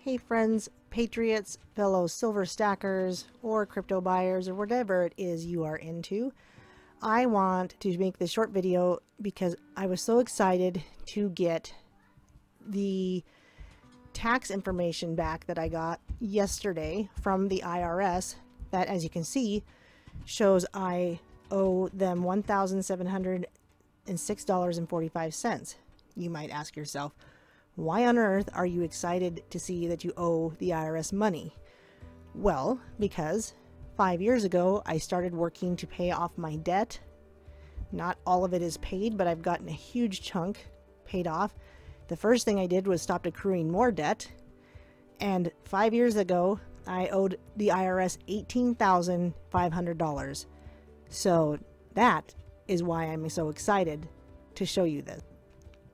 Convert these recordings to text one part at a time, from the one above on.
Hey friends, patriots, fellow silver stackers, or crypto buyers, or whatever it is you are into. I want to make this short video because I was so excited to get the tax information back that I got yesterday from the IRS that, as you can see, shows I owe them $1,706.45. You might ask yourself, why on earth are you excited to see that you owe the IRS money? Well, because 5 years ago I started working to pay off my debt. Not all of it is paid, but I've gotten a huge chunk paid off. The first thing I did was stop accruing more debt. And 5 years ago, I owed the IRS $18,500. So that is why I'm so excited to show you this.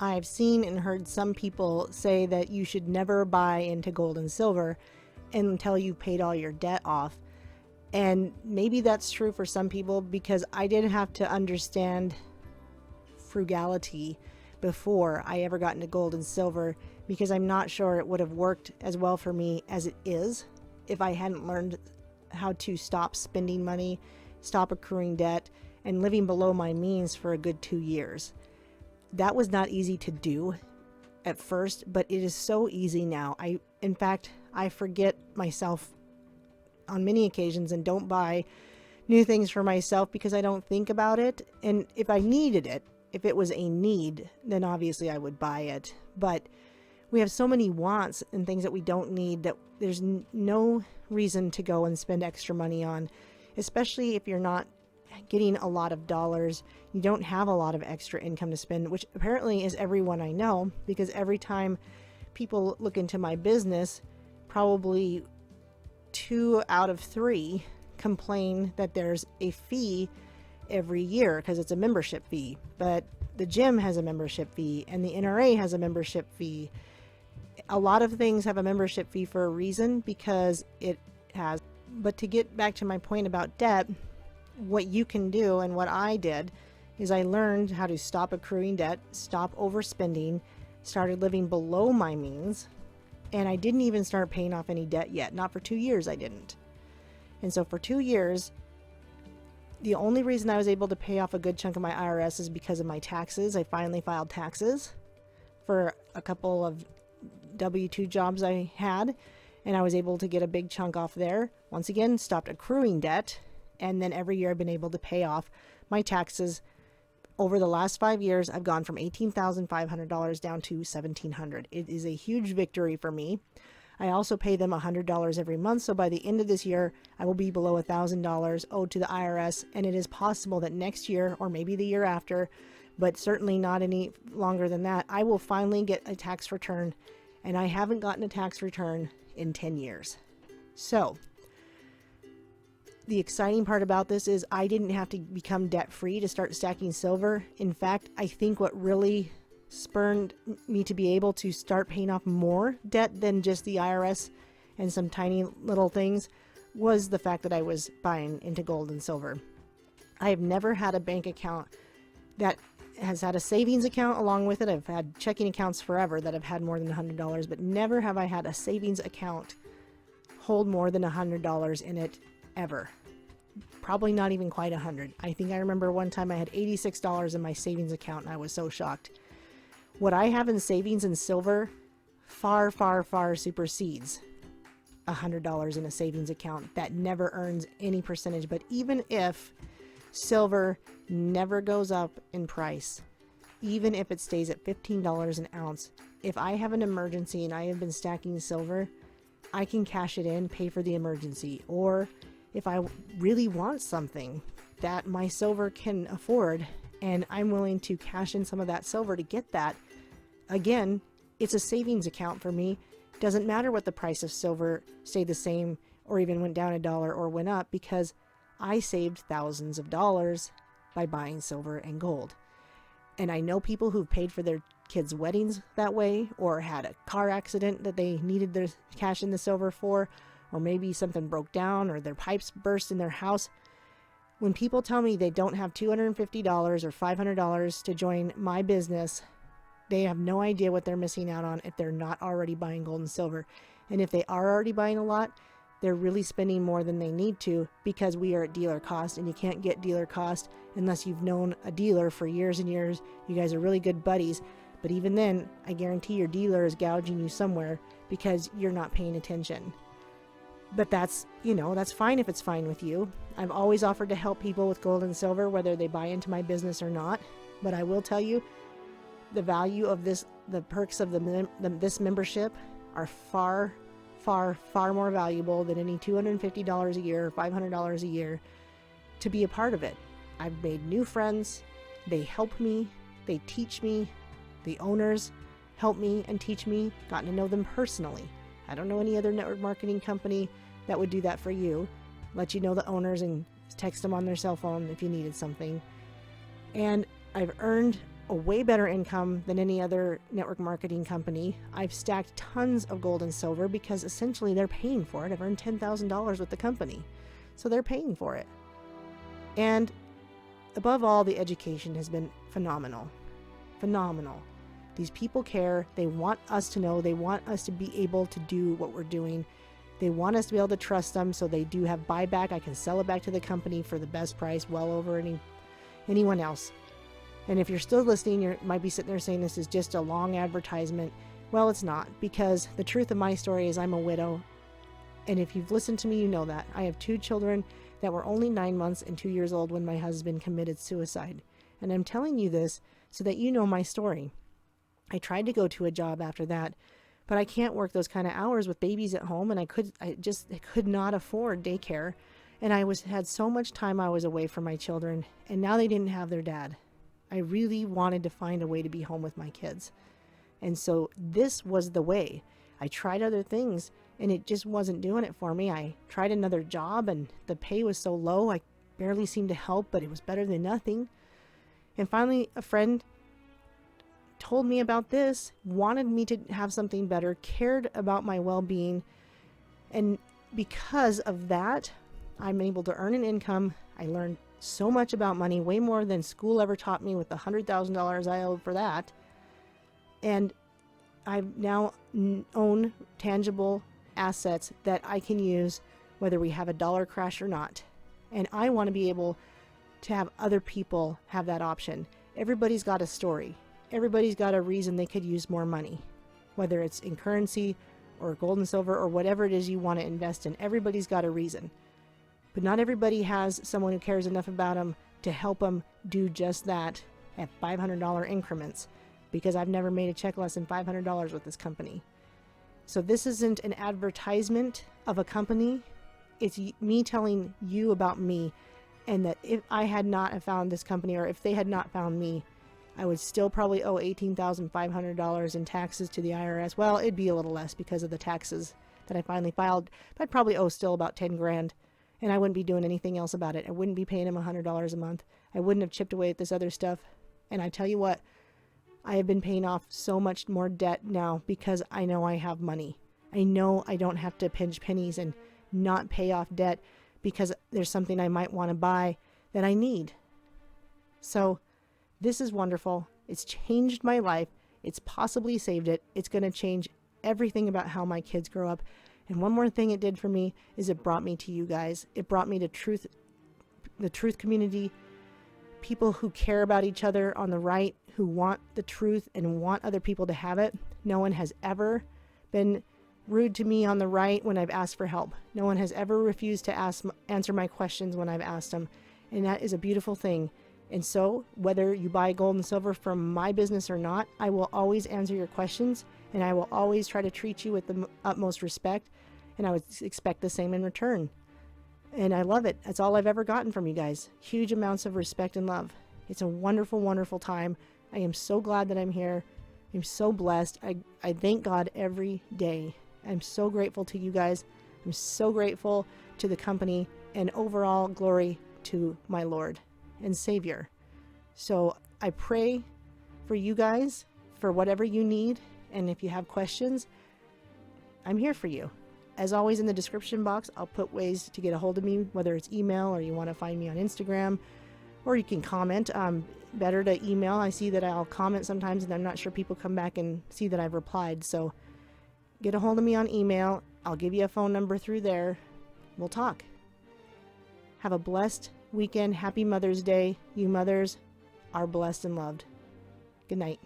I've seen and heard some people say that you should never buy into gold and silver until you paid all your debt off. And maybe that's true for some people, because I did have to understand frugality before I ever got into gold and silver, because I'm not sure it would have worked as well for me as it is if I hadn't learned how to stop spending money, stop accruing debt, and living below my means for a good 2 years. That was not easy to do at first, but it is so easy now. In fact, I forget myself on many occasions and don't buy new things for myself because I don't think about it. And if I needed it, if it was a need, then obviously I would buy it. But we have so many wants and things that we don't need that there's no reason to go and spend extra money on, especially if you're not getting a lot of dollars. You don't have a lot of extra income to spend, which apparently is everyone I know, because every time people look into my business, probably 2 out of 3 complain that there's a fee every year because it's a membership fee. But the gym has a membership fee and the NRA has a membership fee. A lot of things have a membership fee for a reason, because it has. But to get back to my point about debt, what you can do, and what I did, is I learned how to stop accruing debt, stop overspending, started living below my means, and I didn't even start paying off any debt yet. Not for 2 years, I didn't. And so for 2 years, the only reason I was able to pay off a good chunk of my IRS is because of my taxes. I finally filed taxes for a couple of W-2 jobs I had, and I was able to get a big chunk off there. Once again, stopped accruing debt. And then every year I've been able to pay off my taxes. Over the last 5 years, I've gone from $18,500 down to $1,700. It is a huge victory for me. I also pay them $100 every month. So by the end of this year, I will be below $1,000 owed to the IRS. And it is possible that next year, or maybe the year after, but certainly not any longer than that, I will finally get a tax return. And I haven't gotten a tax return in 10 years. So the exciting part about this is I didn't have to become debt-free to start stacking silver. In fact, I think what really spurred me to be able to start paying off more debt than just the IRS and some tiny little things was the fact that I was buying into gold and silver. I have never had a bank account that has had a savings account along with it. I've had checking accounts forever that have had more than $100, but never have I had a savings account hold more than $100 in it ever. Probably not even quite 100. I think I remember one time I had $86 in my savings account and I was so shocked. What I have in savings and silver far, far, far supersedes $100 in a savings account that never earns any percentage. But even if silver never goes up in price, even if it stays at $15 an ounce, if I have an emergency and I have been stacking silver, I can cash it in, pay for the emergency. Or if I really want something that my silver can afford and I'm willing to cash in some of that silver to get that, again, it's a savings account for me. Doesn't matter what the price of silver stayed the same or even went down $1 or went up, because I saved thousands of dollars by buying silver and gold. And I know people who've paid for their kids' weddings that way, or had a car accident that they needed their cash in the silver for, or maybe something broke down or their pipes burst in their house. When people tell me they don't have $250 or $500 to join my business, they have no idea what they're missing out on if they're not already buying gold and silver. And if they are already buying a lot, they're really spending more than they need to because we are at dealer cost, and you can't get dealer cost unless you've known a dealer for years and years. You guys are really good buddies. But even then, I guarantee your dealer is gouging you somewhere because you're not paying attention. But that's fine if it's fine with you. I've always offered to help people with gold and silver, whether they buy into my business or not. But I will tell you, the value of this, the perks of this membership are far, far, far more valuable than any $250 a year or $500 a year to be a part of it. I've made new friends. They help me. They teach me. The owners help me and teach me, gotten to know them personally. I don't know any other network marketing company that would do that for you. Let you know the owners and text them on their cell phone if you needed something. And I've earned a way better income than any other network marketing company. I've stacked tons of gold and silver because essentially they're paying for it. I've earned $10,000 with the company, so they're paying for it. And above all, the education has been phenomenal. Phenomenal. These people care. They want us to know. They want us to be able to do what we're doing. They want us to be able to trust them, so they do have buyback. I can sell it back to the company for the best price, well over anyone else. And if you're still listening, you might be sitting there saying this is just a long advertisement. Well, it's not, because the truth of my story is I'm a widow. And if you've listened to me, you know that. I have 2 children that were only 9 months and 2 years old when my husband committed suicide. And I'm telling you this so that you know my story. I tried to go to a job after that, but I can't work those kind of hours with babies at home, and I could not afford daycare. And I had so much time I was away from my children, and now they didn't have their dad. I really wanted to find a way to be home with my kids. And so this was the way. I tried other things and it just wasn't doing it for me. I tried another job and the pay was so low, I barely seemed to help, but it was better than nothing. And finally, a friend told me about this, wanted me to have something better, cared about my well-being. And because of that, I'm able to earn an income. I learned so much about money, way more than school ever taught me with the $100,000 I owed for that. And I now own tangible assets that I can use whether we have a dollar crash or not. And I want to be able to have other people have that option. Everybody's got a story. Everybody's got a reason they could use more money, whether it's in currency or gold and silver or whatever it is you want to invest in. Everybody's got a reason. But not everybody has someone who cares enough about them to help them do just that at $500 increments, because I've never made a check less than $500 with this company. So this isn't an advertisement of a company. It's me telling you about me, and that if I had not have found this company, or if they had not found me, I would still probably owe $18,500 in taxes to the IRS. Well, it'd be a little less because of the taxes that I finally filed, but I'd probably owe still about 10 grand. And I wouldn't be doing anything else about it. I wouldn't be paying him $100 a month. I wouldn't have chipped away at this other stuff. And I tell you what, I have been paying off so much more debt now because I know I have money. I know I don't have to pinch pennies and not pay off debt because there's something I might want to buy that I need. So this is wonderful. It's changed my life. It's possibly saved it. It's going to change everything about how my kids grow up. And one more thing it did for me is it brought me to you guys. It brought me to the truth community, people who care about each other on the right, who want the truth and want other people to have it. No one has ever been rude to me on the right when I've asked for help. No one has ever refused to answer my questions when I've asked them. And that is a beautiful thing. And so whether you buy gold and silver from my business or not, I will always answer your questions, and I will always try to treat you with the utmost respect, and I would expect the same in return. And I love it. That's all I've ever gotten from you guys. Huge amounts of respect and love. It's a wonderful, wonderful time. I am so glad that I'm here. I'm so blessed. I thank God every day. I'm so grateful to you guys. I'm so grateful to the company, and overall glory to my Lord and Savior. So I pray for you guys for whatever you need. And if you have questions, I'm here for you. As always, in the description box, I'll put ways to get a hold of me, whether it's email or you want to find me on Instagram, or you can comment. Better to email. I see that I'll comment sometimes and I'm not sure people come back and see that I've replied. So get a hold of me on email. I'll give you a phone number through there. We'll talk. Have a blessed weekend. Happy Mother's Day. You mothers are blessed and loved. Good night.